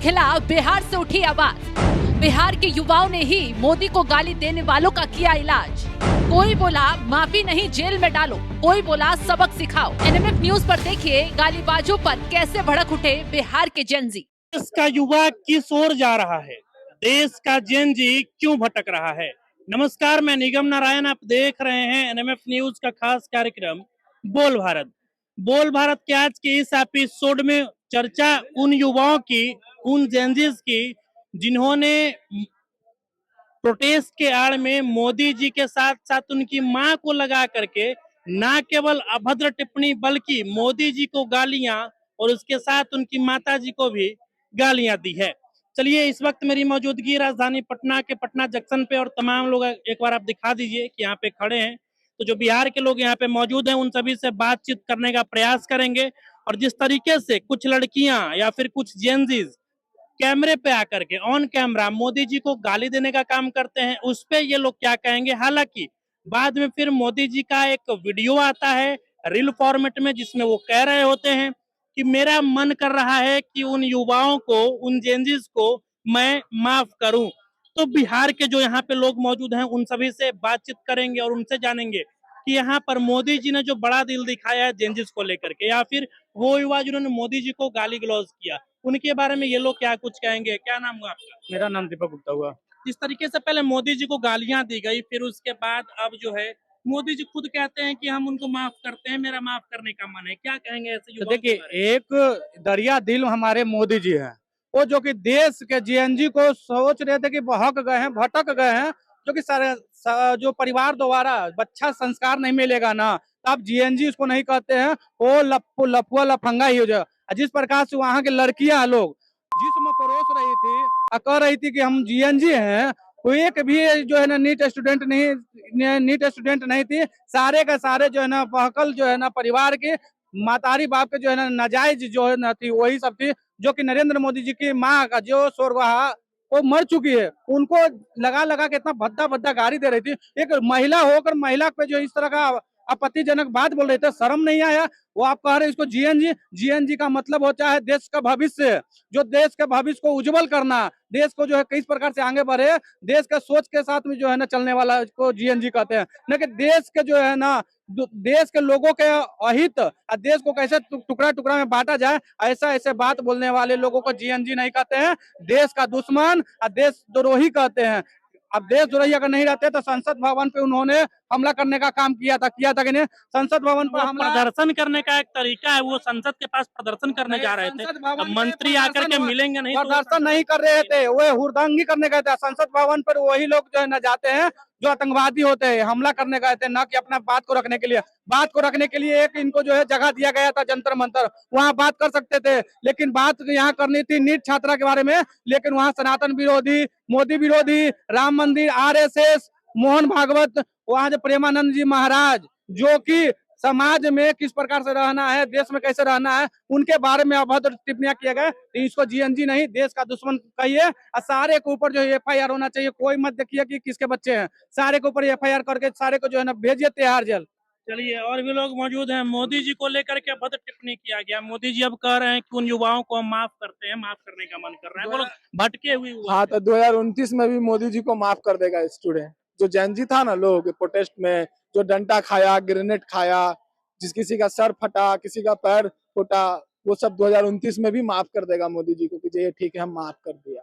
खिलाफ बिहार से उठी आवाज। बिहार के युवाओं ने ही मोदी को गाली देने वालों का किया इलाज। कोई बोला माफी नहीं जेल में डालो, कोई बोला सबक सिखाओ। एनएमएफ न्यूज पर देखिए गालीबाजों पर कैसे भड़क उठे बिहार के जेनजी। देश का युवा किस ओर जा रहा है, देश का जेनजी क्यों भटक रहा है। नमस्कार, मैं निगम नारायण, आप देख रहे हैं एनएमएफ न्यूज का खास कार्यक्रम बोल भारत। बोल भारत के आज के इस एपिसोड में चर्चा उन युवाओं की, उन जेनजीज की जिन्होंने प्रोटेस्ट के आड़ में मोदी जी के साथ साथ उनकी मां को लगा करके ना केवल अभद्र टिप्पणी बल्कि मोदी जी को गालियां और उसके साथ उनकी माता जी को भी गालियां दी है। चलिए, इस वक्त मेरी मौजूदगी राजधानी पटना के पटना जंक्शन पे और तमाम लोग एक बार आप दिखा दीजिए कि यहाँ पे खड़े हैं। तो जो बिहार के लोग यहाँ पे मौजूद हैं उन सभी से बातचीत करने का प्रयास करेंगे और जिस तरीके से कुछ लड़कियां या फिर कुछ जेनजीज कैमरे पे आकर के ऑन कैमरा मोदी जी को गाली देने का काम करते हैं, उस पे ये लोग क्या कहेंगे। हालांकि बाद में फिर मोदी जी का एक वीडियो आता है रील फॉर्मेट में जिसमें वो कह रहे होते हैं कि मेरा मन कर रहा है कि उन युवाओं को, उन जेनजीज को मैं माफ करूं। तो बिहार के जो यहाँ पे लोग मौजूद हैं उन सभी से बातचीत करेंगे और उनसे जानेंगे कि यहाँ पर मोदी जी ने जो बड़ा दिल दिखाया है जेनजीज को लेकर के, या फिर वो युवा जिन्होंने मोदी जी को गाली गलौज किया, उनके बारे में ये लोग क्या कुछ कहेंगे। क्या नाम हुआ आपका? मेरा नाम दीपक गुप्ता हुआ। जिस तरीके से पहले मोदी जी को गालियां दी गई, फिर उसके बाद अब जो है मोदी जी खुद कहते हैं कि हम उनको माफ करते हैं, मेरा माफ करने का मन है। क्या कहेंगे ऐसे तो युवाओं देखिए, के बारे में? एक दरिया दिल हमारे मोदी जी हैं, वो जो कि देश के जीएनजी को सोच रहे थे कि बहक गए हैं, भटक गए हैं, जो कि सारे जो परिवार द्वारा अच्छा संस्कार नहीं मिलेगा ना, तब जीएनजी उसको नहीं कहते हैं, वो लफुआ लफंगा ही हो जाए। जिस प्रकार से वहाँ की लड़कियां लोग जिसम परोस रही थी और कह रही थी कि हम जीएनजी हैं, कोई एक भी जो है ना नीट स्टूडेंट नहीं थी। सारे का सारे जो है ना बहकल जो है ना परिवार के मातारी बाप के जो है ना नाजायज जो है ना थी, वही सब थी। जो कि नरेंद्र मोदी जी की माँ का जो स्वर्गवाहा वो मर चुकी है, उनको लगा लगा के इतना भद्दा भद्दा गाली दे रही थी। एक महिला होकर महिला पे जो इस तरह का आपत्तिजनक बात बोल रहे थे, शर्म नहीं आया। वो आप कह रहे इसको जीएनजी का मतलब होता है देश का भविष्य, जो देश के भविष्य को उज्जवल करना, देश को जो है किस प्रकार से आगे बढ़े, देश का सोच के साथ में जो है ना चलने वाला को जीएनजी कहते हैं। न कि देश के जो है ना देश के लोगों के अहित और देश को कैसे टुकड़ा टुकड़ा में बांटा जाए, ऐसा ऐसे बात बोलने वाले लोगों को जीएनजी नहीं कहते हैं, देश का दुश्मन और देशद्रोही कहते हैं। अब देशद्रोही अगर नहीं रहते तो संसद भवन पे उन्होंने हमला करने का काम किया था कि नहीं? संसद भवन पर हमला, प्रदर्शन करने का एक तरीका है, वो संसद के पास प्रदर्शन करने जा रहे थे। अब मंत्री आकर के मिलेंगे नहीं, प्रदर्शन नहीं कर रहे थे, वो हुड़दंगी करने गए थे। संसद भवन पर वही लोग जो है न जाते हैं जो आतंकवादी होते हैं, हमला करने गए थे, न कि अपना बात को रखने के लिए। बात को रखने के लिए एक इनको जो है जगह दिया गया था जंतर मंतर, वहाँ बात कर सकते थे। लेकिन बात यहाँ करनी थी नीट छात्रा के बारे में, लेकिन वहाँ सनातन विरोधी, मोदी विरोधी, राम मंदिर, आरएसएस, मोहन भागवत, वहाँ जो प्रेमानंद जी महाराज जो कि समाज में किस प्रकार से रहना है, देश में कैसे रहना है, उनके बारे में अभद्र टिप्पणियां किया गया। इसको जीएनजी नहीं देश का दुश्मन कहिए और सारे के ऊपर जो एफआईआर होना चाहिए। कोई मत देखिए कि किसके बच्चे हैं, सारे के ऊपर एफआईआर करके सारे को जो है ना भेजिए तिहाड़ जेल। चलिए, और भी लोग मौजूद हैं। मोदी जी को लेकर के भद्र टिप्पणी किया गया। मोदी जी अब कह रहे हैं कि उन युवाओं को हम माफ करते हैं, माफ करने का मन कर रहा है। वो लोग भटके हुए हुआ। हाँ, तो 2029 में भी मोदी जी को माफ कर देगा स्टूडेंट। जो जेनजी था ना, लोग प्रोटेस्ट में जो डंडा खाया, ग्रेनेड खाया, किसी का सर फटा, किसी का पैर फूटा, वो सब 2029 में भी माफ कर देगा मोदी जी को कि ये ठीक है, हम माफ कर दिया।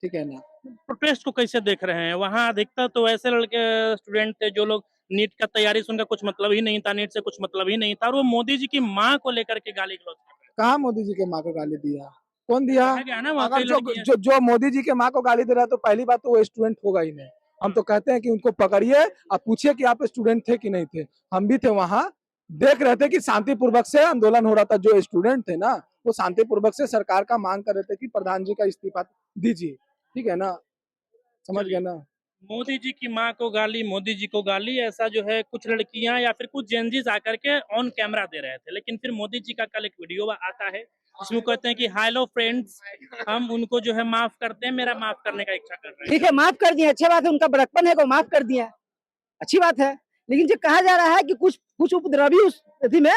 ठीक है ना। प्रोटेस्ट को कैसे देख रहे हैं? वहाँ अधिकतर तो ऐसे लड़के स्टूडेंट थे जो लोग नीट का तैयारी से उनका कुछ मतलब ही नहीं था, नीट से कुछ मतलब ही नहीं था, और वो मोदी जी की माँ को लेकर के गाली गलौज कर रहे कहाँ मोदी जी के माँ को गाली दिया? कौन दिया? हैं। ना वहाँ अगर कई लड़कियां- जो मोदी जी के माँ को गाली दे रहा है तो पहली बात तो वो स्टूडेंट होगा ही नहीं। हम तो कहते हैं कि उनको पकड़िए और पूछिए कि आप स्टूडेंट थे कि नहीं थे। हम भी थे वहाँ, देख रहे थे कि शांतिपूर्वक से आंदोलन हो रहा था। जो स्टूडेंट थे ना, वो शांतिपूर्वक से सरकार का मांग कर रहे थे कि प्रधान जी का इस्तीफा दीजिए। ठीक है ना, समझ गए ना। मोदी जी की माँ को गाली, मोदी जी को गाली, ऐसा जो है कुछ लड़कियां या फिर कुछ जेनजीज आकर के ऑन कैमरा दे रहे थे। लेकिन फिर मोदी जी का कल एक वीडियो आता है जिसमें कहते हैं कि हेलो फ्रेंड्स, हम उनको जो है माफ करते हैं, मेरा माफ करने का इच्छा कर रहे हैं। ठीक है, माफ कर दिया, अच्छी बात है, उनका बड़कपन है को माफ कर दिया, अच्छी बात है। लेकिन जो कहा जा रहा है कि कुछ उपद्रवी उस अथी में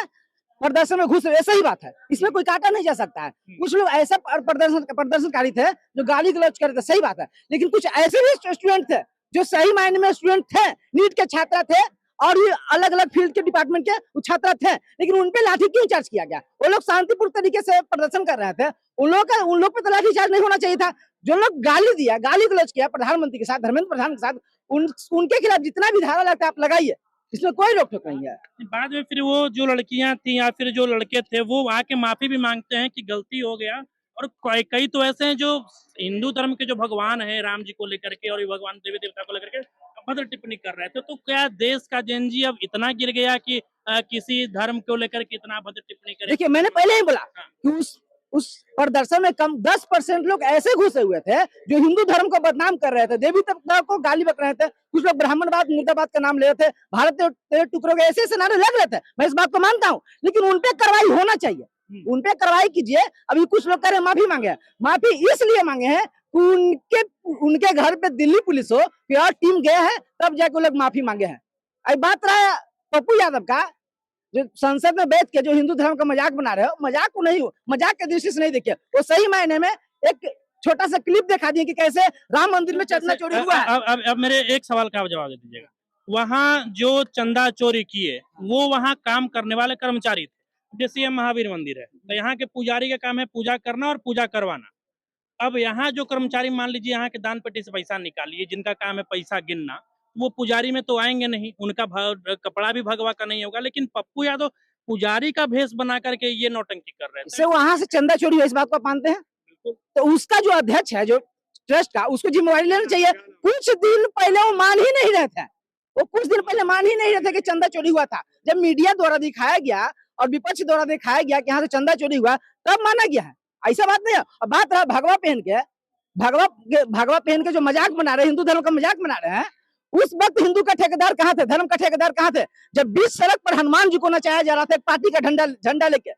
प्रदर्शन में घुस रहे, सही बात है, इसमें कोई काटा नहीं जा सकता है। कुछ लोग ऐसे प्रदर्शनकारी थे जो गाली गलौज कर रहे थे, सही बात है, लेकिन कुछ ऐसे भी स्टूडेंट थे जो सही मायने में स्टूडेंट थे, नीट के छात्र थे और भी अलग अलग फील्ड के डिपार्टमेंट के वो छात्र थे, लेकिन उनपे लाठी क्यों चार्ज किया गया? वो लोग शांतिपूर्ण तरीके से प्रदर्शन कर रहे थे, उन लोग पे तो लाठी चार्ज नहीं होना चाहिए था। जो लोग गाली दिया, गाली गलौज किया प्रधानमंत्री के साथ, धर्मेंद्र प्रधान के साथ, उनके खिलाफ जितना भी धारा लगता है आप लगाइए, इसमें कोई रोक टोक नहीं है। बाद में फिर वो जो लड़कियां थी या फिर जो लड़के थे वो आके माफी भी मांगते हैं कि गलती हो गया, और कई तो ऐसे हैं जो हिंदू धर्म के जो भगवान है राम जी को लेकर के और भी भगवान देवी देवता को लेकर के अभद्र टिप्पणी कर रहे थे। तो क्या देश का जेनजी अब इतना गिर गया कि किसी धर्म को लेकर के इतना अभद्र टिप्पणी करे? देखिए, मैंने पहले ही बोला कि उस प्रदर्शन में कम 10% लोग ऐसे घुसे हुए थे जो हिंदू धर्म को बदनाम कर रहे थे, देवी देवता को गाली बक रहे थे, कुछ लोग ब्राह्मणवाद मुर्दाबाद का नाम ले रहे थे, भारत तेरे टुकड़ों के ऐसे नारे लग रहे थे। मैं इस बात को मानता हूँ, लेकिन उनपे कार्रवाई होना चाहिए, उनपे कार्रवाई कीजिए। अभी कुछ लोग कह रहे हैं माफी मांगे, माफी इसलिए मांगे हैं कि उनके घर पे दिल्ली पुलिस हो कि और टीम गए हैं तब जाके लोग माफी मांगे हैं। अब बात रहा पप्पू यादव का, जो संसद में बैठ के जो हिंदू धर्म का मजाक बना रहे हो, मजाक को नहीं हो, मजाक के दृष्टि से नहीं देखिए, वो सही मायने में एक छोटा सा क्लिप दिखा दिए कि कैसे राम मंदिर में चंदा चोरी हुआ है। अब मेरे एक सवाल का जवाब दे दीजिएगा। वहाँ जो चंदा चोरी किए वो वहाँ काम करने वाले कर्मचारी थे, जैसे ये महावीर मंदिर है तो यहाँ के पुजारी का काम है पूजा करना और पूजा करवाना। अब यहाँ जो कर्मचारी मान लीजिए यहाँ के दान पेटी से पैसा निकालिए, जिनका काम है पैसा गिनना, वो पुजारी में तो आएंगे नहीं, उनका कपड़ा भी भगवा का नहीं होगा, लेकिन पप्पू यादव पुजारी का भेष बना करके ये नौटंकी कर रहे थे। वहां से चंदा चोरी हुआ, इस बात को आप मानते हैं? तो उसका जो अध्यक्ष है, जो ट्रस्ट का, उसको जिम्मेवारी लेना चाहिए। कुछ दिन पहले वो मान ही नहीं रहे थे, वो कुछ दिन पहले मान ही नहीं रहे थे कि चंदा चोरी हुआ था। जब मीडिया द्वारा दिखाया गया और विपक्ष द्वारा दिखाया गया कि यहाँ से चंदा चोरी हुआ, तब माना गया है, ऐसा बात नहीं है। और बात रहा भगवा पहन के जो मजाक बना रहे, हिंदू धर्म का मजाक बना रहे हैं, उस वक्त हिंदू का ठेकेदार कहाँ थे, धर्म का ठेकेदार कहाँ थे? जब बीच सड़क पर हनुमान जी को नचाया जा रहा था पार्टी का झंडा लेके,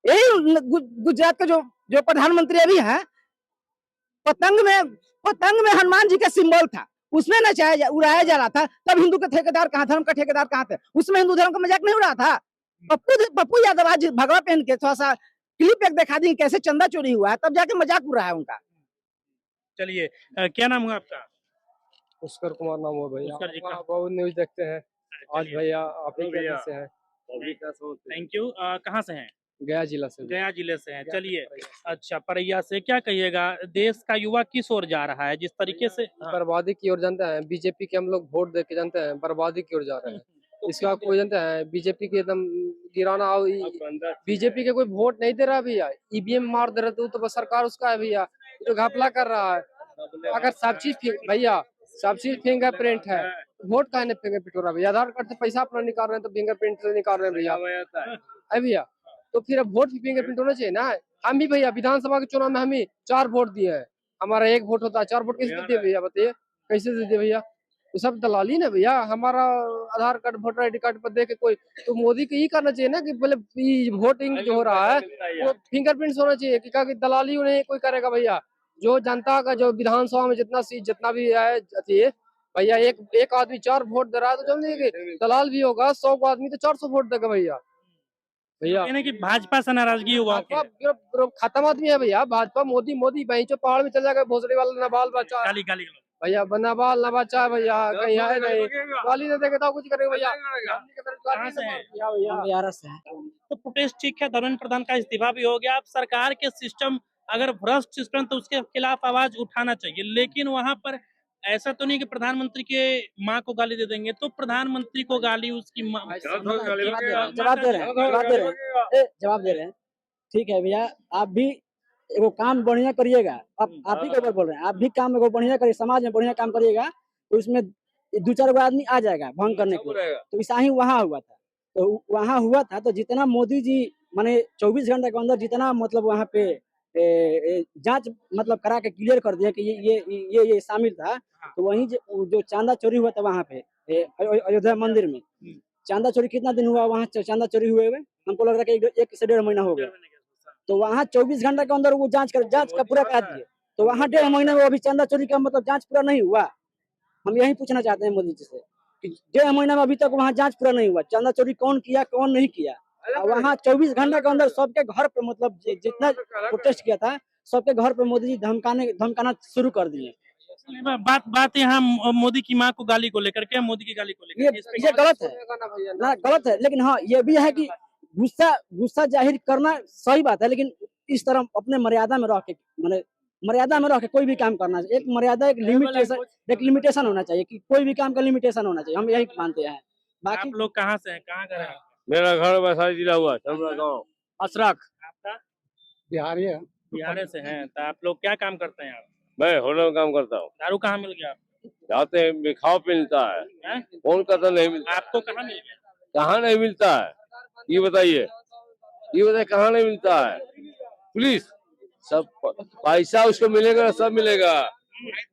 यही गुजरात के जो प्रधानमंत्री अभी हैं, पतंग में हनुमान जी का सिंबल था, उसमें उड़ाया जा रहा था, तब हिंदू का ठेकेदार कहाँ, धर्म का ठेकेदार कहाँ थे? उसमें हिंदू धर्म का मजाक नहीं उड़ा था। पप्पू यादव आज भगवा पहन के थोड़ा सा क्लिप एक दिखा दी कैसे चंदा चोरी हुआ है, तब जाके मजाक उड़ रहा है उनका। चलिए, क्या नाम हुआ आपका? पुष्कर कुमार नाम हो भैया। पुष्कर जी का बहुत न्यूज देखते हैं आज भैया, आप ही के से हैं। Thank you. कहाँ से हैं? गया जिला से। गया जिले से हैं। चलिए, अच्छा, परैया से क्या कहिएगा, देश का युवा किस ओर जा रहा है, जिस तरीके से बर्बादी की ओर जानते हैं, बीजेपी के हम लोग वोट दे के जानते हैं बर्बादी की ओर जा रहे हैं। इसके बाद कोई जानते हैं बीजेपी के एकदम गिराना, बीजेपी के कोई वोट नहीं दे रहा भैया, ईवीएम मार दे रहे तो बस सरकार उसका है भैया, जो घपला कर रहा है। अगर सब चीज भैया सब चीज फिंगरप्रिंट है, वोट का है फिंगरप्रिंट हो रहा है भैया, आधार कार्ड से पैसा अपना निकाल रहे हैं तो फिंगरप्रिंट से निकाल रहे हैं भैया, है भैया। तो फिर अब वोट भी फिंगरप्रिंट होना चाहिए ना। हम भी भैया विधानसभा के चुनाव में हम ही 4 वोट दिए हैं, हमारा 1 वोट होता है, 4 वोट कैसे देते भैया, बताइए कैसे देते भैया? तो सब दलाली ना भैया। हमारा आधार कार्ड वोटर ID कार्ड पर दे के कोई, तो मोदी को ये करना चाहिए ना कि बोले वोटिंग जो हो रहा है वो फिंगरप्रिंट होना चाहिए, कि दलाली नहीं कोई करेगा भैया। जो जनता का जो विधानसभा में जितना सीट जितना भी है भैया, एक आदमी 4 वोट दे रहा है, तो समझिए कि दलाल भी होगा, 100 आदमी तो 400 वोट देगा भैया। कि भाजपा से नाराजगी हुआ, खत्म आदमी है भैया भाजपा। मोदी वहीं जो पहाड़ में चल जाएगा, भोसड़ी वाला नबाल बच्चा भैया, बनाबाल न बच्चा भैया, कहीं है नहीं, गाली न देगा तो कुछ करेगा भैया। तो प्रोटेस्ट ठीक है, धर्मेंद्र प्रधान का इस्तीफा भी हो गया। अब सरकार के सिस्टम अगर भ्रष्ट सिस्टम तो उसके खिलाफ आवाज उठाना चाहिए, लेकिन वहां पर ऐसा तो नहीं कि प्रधानमंत्री के माँ को गाली दे देंगे, तो प्रधानमंत्री को गाली उसकी जवाब दे रहे हैं। ठीक है भैया, आप भी एगो काम बढ़िया करिएगा, आप ही के ऊपर बोल रहे हैं, आप भी काम एगो बढ़िया करिए, समाज में बढ़िया काम करिएगा, तो इसमें 2-4 आदमी आ जाएगा भंग करने के लिए। तो ऐसा ही वहाँ हुआ था, तो जितना मोदी जी माने 24 घंटे के अंदर जितना मतलब वहाँ पे जांच मतलब करा के क्लियर कर दिया कि ये शामिल था। तो वहीं जो चांदा चोरी हुआ था वहाँ पे अयोध्या मंदिर में, चांदा चोरी कितना दिन हुआ वहाँ चांदा चोरी हुए हमको लग रहा है कि 1 से 1.5 महीना हो गया। तो वहाँ 24 घंटे के अंदर वो जांच का पूरा करा दिए, तो वहाँ 1.5 महीने में अभी चांदा चोरी का मतलब जांच पूरा नहीं हुआ। हम यही पूछना चाहते हैं मोदी जी से कि 1.5 महीना में अभी तक वहाँ जांच पूरा नहीं हुआ, चांदा चोरी कौन किया कौन नहीं किया, वहाँ 24 घंटे के अंदर सबके घर पे मतलब जितना प्रोटेस्ट किया था सबके घर पे मोदी जी धमकाना शुरू कर दिए। बात यहाँ मोदी की माँ को गाली को लेकर के, मोदी की गाली को लेकर ये गलत है ना, गलत है। लेकिन हाँ ये भी है कि गुस्सा जाहिर करना सही बात है, लेकिन इस तरह अपने मर्यादा में रह के मैंने मर्यादा में रह के कोई भी काम करना चाहिए। एक मर्यादा एक लिमिटेशन होना चाहिए कि कोई भी काम का लिमिटेशन होना चाहिए, हम यही मानते हैं। बाकी आप लोग कहाँ से हैं, कहाँ का हैं? मेरा घर वैशाली जिला हुआ गाँव अशरक आपका बिहारी है। बिहार से हैं, तो आप लोग क्या काम करते हैं? आप मैं होटल में काम करता हूँ। दारू कहाँ मिल गया? जाते हैं खाओ पे मिलता है, हैं? फोन का तो नहीं मिलता। आपको कहाँ मिल गया? कहाँ नहीं मिलता है ये बताइए, कहाँ नहीं मिलता है? पुलिस सब पैसा उसको मिलेगा, सब मिलेगा,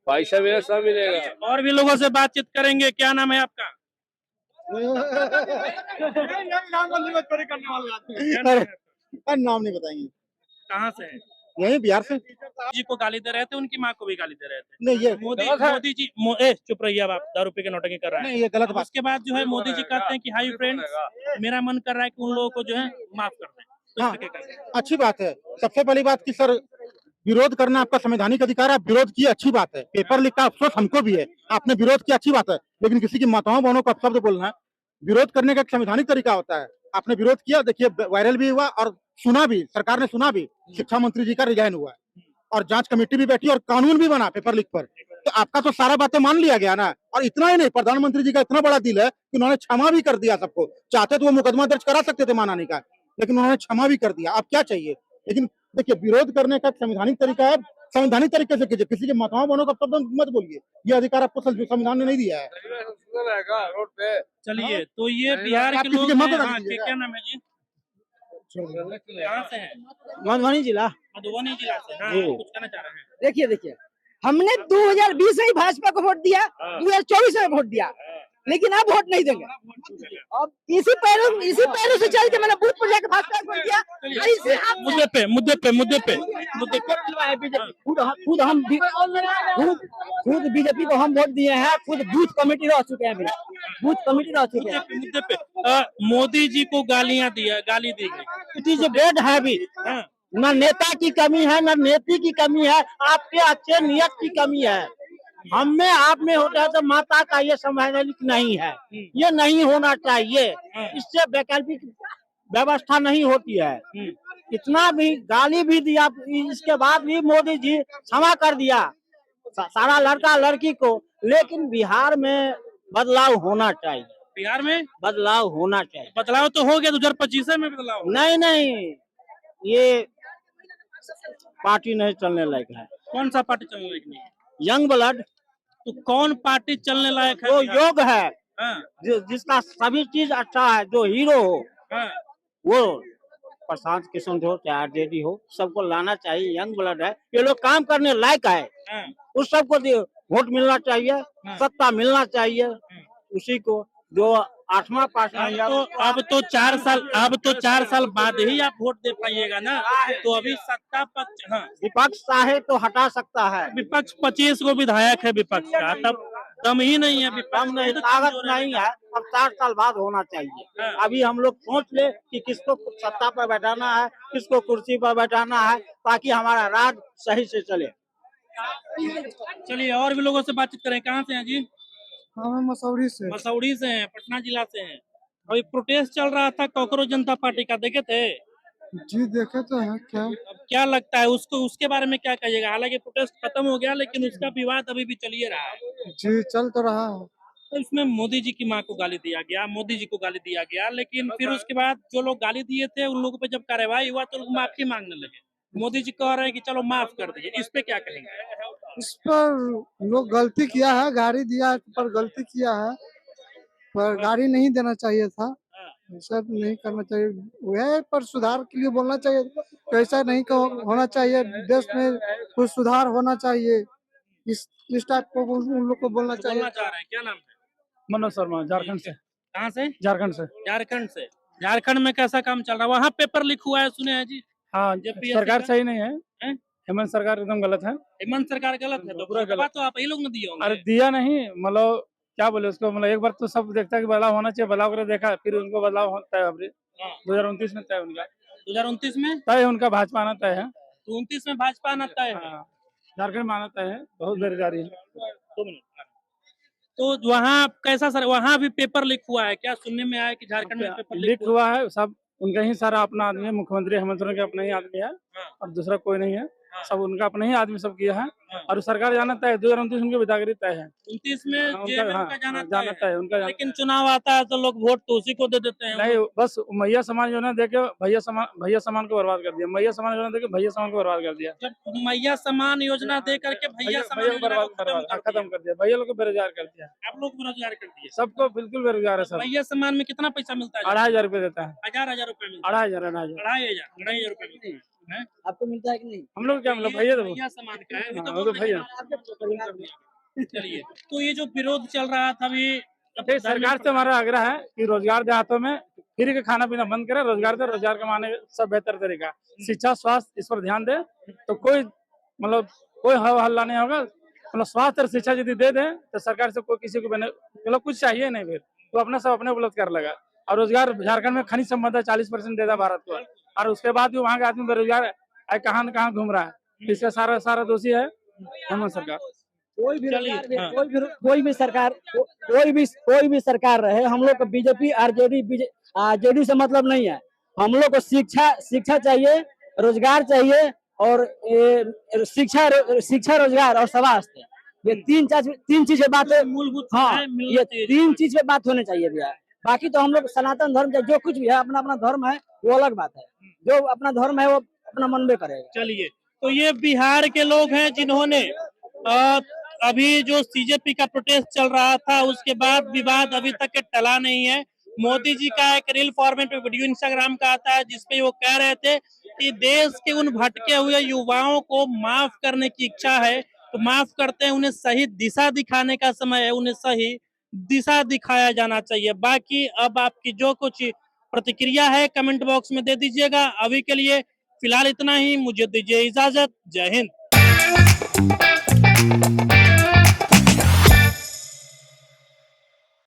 पैसा मिलेगा, सब मिलेगा। और भी लोगों से बातचीत करेंगे। क्या नाम है आपका? नाम नहीं बताएंगे। कहाँ से है? यही बिहार से। जी को गाली दे रहे थे, उनकी माँ को भी गाली दे रहे थे। नहीं ये मोदी जी चुप रहिए, अब आप दारू पी के नौटंकी कर रहे हैं। नहीं ये गलत बात। उसके बाद जो है मोदी जी कहते हैं कि हाई फ्रेंड्स, मेरा मन कर रहा है कि उन लोगों को जो है माफ कर दें। तो हाँ, इस पे क्या कहेंगे? अच्छी बात है। सबसे पहली बात कि सर विरोध करना आपका संवैधानिक अधिकार है, आप विरोध किए अच्छी बात है। पेपर लीक का अफसोस हमको भी है, आपने विरोध किया अच्छी बात है, लेकिन किसी की माताओं बहनों को अपशब्द बोलना है, विरोध करने का एक संवैधानिक तरीका होता है। आपने विरोध किया, देखिए वायरल भी हुआ और सुना भी, सरकार ने सुना भी। शिक्षा मंत्री जी का रिजाइन हुआ और जांच कमेटी भी बैठी और कानून भी बना पेपर लीक पर। तो आपका तो सारा बातें मान लिया गया ना। और इतना ही नहीं, प्रधानमंत्री जी का इतना बड़ा दिल है कि उन्होंने क्षमा भी कर दिया सबको। चाहते तो वो मुकदमा दर्ज करा सकते थे मानाने का, लेकिन उन्होंने क्षमा भी कर दिया। अब क्या चाहिए? लेकिन देखिए विरोध करने का संवैधानिक तरीका है, संवैधानिक तरीके से कीजिए। किसी के माताओं बहनों का शब्द मत बोलिए, ये अधिकार आपको संविधान ने नहीं दिया है। रोड पे चलिए, तो ये बिहार आप के किसी लोग के हैं। मत हाँ, बताइए। क्या नाम है जी? कहाँ से हैं? मधुबनी जिला। मधुबनी जिला से। हाँ, जी। कुछ कहना चाह रहे हैं? देखिए हमने 2020 में ही भाजपा को वोट दिया, 2024 में वोट दिया, लेकिन अब वोट नहीं देंगे। अब इसी पैरों से चल के मैंने बूथ पर जाकर भाजपा को वोट दिया। मुद्दे पे खुद बीजेपी को हम वोट दिए हैं, खुद बूथ कमेटी रह चुके हैं, बूथ कमेटी रह चुके हैं। मुद्दे पे मोदी जी को गाली दी गई। It is bad habit. हाँ, न नेता की कमी है, न नीति की कमी है, आपके अच्छे नियत की कमी है। हम में आप में होता है तो माता का ये संवैधानिक नहीं है, ये नहीं होना चाहिए। इससे वैकल्पिक व्यवस्था नहीं होती है। इतना भी गाली भी दिया, इसके बाद भी मोदी जी क्षमा कर दिया सारा लड़का लड़की को। लेकिन बिहार में बदलाव होना चाहिए, बिहार में बदलाव होना चाहिए। बदलाव तो हो गया, 2025 में बदलाव हो। नहीं, ये पार्टी नहीं चलने लायक है। कौन सा पार्टी चलने लायक नहीं है? यंग ब्लड तो कौन पार्टी चलने लायक है? जो योग है, हाँ, जिसका सभी चीज अच्छा है, जो हीरो हो, हाँ। वो प्रशांत किशोर हो चाहे आरजेडी हो, सबको लाना चाहिए। यंग ब्लड है, ये लोग काम करने लायक है, हाँ। उस सबको वोट मिलना चाहिए, सत्ता मिलना चाहिए उसी को जो 8वां पास। अब तो 4 साल बाद ही आप वोट दे पाइएगा ना। तो अभी सत्ता पक्ष, हाँ, विपक्ष चाहे तो हटा सकता है। विपक्ष 25 को विधायक है विपक्ष का, तब दम ही नहीं है विपक्ष कम नहीं, ताकत नहीं है। अब 4 साल बाद होना चाहिए। अभी हम लोग सोच ले कि किसको सत्ता पर बैठाना है, किसको कुर्सी पर बैठाना है, ताकि हमारा राज सही से चले। चलिए, और भी लोगों से बातचीत करें। कहाँ से हैं जी? हम मसौरी से। मसौड़ी से हैं, पटना जिला से हैं। अभी प्रोटेस्ट चल रहा था कांग्रेस जनता पार्टी का, देखे थे? जी देखे तो है। क्या अब क्या लगता है उसको, उसके बारे में क्या कहिएगा? हालांकि प्रोटेस्ट खत्म हो गया, लेकिन उसका विवाद अभी भी चल ही रहा है। जी चल तो रहा है। तो इसमें मोदी जी की मां को गाली दिया गया, मोदी जी को गाली दिया गया, लेकिन फिर उसके बाद जो लोग गाली दिए थे उन लोगों पे जब कार्रवाई हुआ तो लोग माफी मांगने लगे। मोदी जी कह रहे हैं कि चलो माफ कर दीजिए, इस पे क्या कहेंगे? इस पर लोग गलती किया है, गाड़ी दिया पर गलती किया है, पर गाड़ी नहीं देना चाहिए था, ऐसा नहीं करना चाहिए। वह पर सुधार के लिए बोलना चाहिए, तो ऐसा नहीं होना चाहिए। देश में कुछ सुधार होना चाहिए, इस टाइप को उन लोग को बोलना चाहिए। बोलना चाह रहे हैं, क्या नाम है? मनोज शर्मा, झारखंड से। कहाँ से? झारखंड से। झारखंड से। झारखंड में कैसा काम चल रहा है? वहाँ पेपर लीक हुआ है, सुने हैं जी? हाँ, सरकार सही नहीं है, हैं? हेमंत सरकार एकदम गलत है। हेमंत सरकार गलत है तो पूरा पूरा तो आप ही लोग ने दिए होंगे। अरे दिया नहीं, मतलब क्या बोले उसको, मतलब एक बार तो सब देखता है कि बदलाव होना चाहिए, बदलाव कर देखा, फिर उनको बदलाव होता है। अभी 2029 में तय उनका, 2029 में तय उनका भाजपा आना तय है। तो 29 में भाजपा आना तय है। हाँ, झारखंड में आना तय है, बहुत बेरोजगारी है। 2 मिनट। तो वहाँ कैसा सर, वहाँ भी पेपर लीक हुआ है क्या? सुनने में आया कि झारखंड में पेपर लीक हुआ है, सब उनका ही सारा अपना आदमी है, मुख्यमंत्री हेमंत सोरेन का अपना ही आदमी है और दूसरा कोई नहीं है, सब उनका अपना ही आदमी सब किया है। और सरकार जाना तय है, 2029 उनकी विदागरी तय है। 29 में उनका जेएमएम का जाना जाना तय है उनका। लेकिन चुनाव आता है तो लोग वोट तो उसी को दे देते हैं। नहीं, बस मैया समाज योजना देके भैया समान को बर्बाद कर दिया। मैया समान योजना देके भैया समान को बर्बाद कर दिया। जब मैया समान योजना दे करके भैया समान को योजना को खत्म कर दिया। भैया लोग को बेरोजगार कर दिया, आप लोग बेरोजगार कर दिए। सबको बिल्कुल बेरोजगार है सब। भैया समान में कितना पैसा मिलता है? 2,500 रुपए देता है। हजार रुपए मिलता है। 2,500 रुपए मिलते हैं। आपको मिलता है कि नहीं? हम लोग क्या मतलब भैया तो भैया समान का है। अभी हाँ, तो वो तो भैया। चलिए, तो ये जो विरोध चल रहा था अभी, सरकार से हमारा आग्रह है कि रोजगार देहातों में फ्री का खाना पीना बंद करे, रोजगार दे, रोजगार कमाने सब बेहतर तरीका, शिक्षा स्वास्थ्य इस पर ध्यान दे तो कोई मतलब कोई हल्ला नहीं होगा। मतलब स्वास्थ्य और शिक्षा यदि दे दे तो सरकार से कोई किसी को मतलब कुछ चाहिए नहीं, फिर तो अपना सब अपने उपलब्ध कर लगा। और रोजगार झारखंड में खनिज संपदा 40% देता भारत को, और उसके बाद भी वहाँ के आदमी बेरोजगार है, कहाँ न कहाँ घूम रहा है। इसका सारा दोषी है हेमंत सरकार। कोई भी सरकार रहे, हम लोग को बीजेपी आरजेडी से मतलब नहीं है। हम लोग को शिक्षा चाहिए, रोजगार चाहिए और शिक्षा रोजगार और स्वास्थ्य, ये तीन चीजें बात है मूलभूत। हाँ, ये 3 चीज पे बात होनी चाहिए भैया। बाकी तो हम लोग सनातन धर्म जो कुछ भी है, अपना अपना धर्म है, वो अलग बात है। जो अपना धर्म है वो अपना मन में करेगा। चलिए, तो ये बिहार के लोग हैं जिन्होंने अभी जो सीजेपी का प्रोटेस्ट चल रहा था उसके बाद विवाद अभी तक टला नहीं है। मोदी जी का एक रील फॉर्मेट में वीडियो इंस्टाग्राम का आता है जिसपे वो कह रहे थे कि देश के उन भटके हुए युवाओं को माफ करने की इच्छा है तो माफ करते हैं, उन्हें सही दिशा दिखाने का समय है, उन्हें सही दिशा दिखाया जाना चाहिए। बाकी अब आपकी जो कुछ प्रतिक्रिया है कमेंट बॉक्स में दे दीजिएगा। अभी के लिए फिलहाल इतना ही, मुझे दीजिए इजाजत। जय हिंद।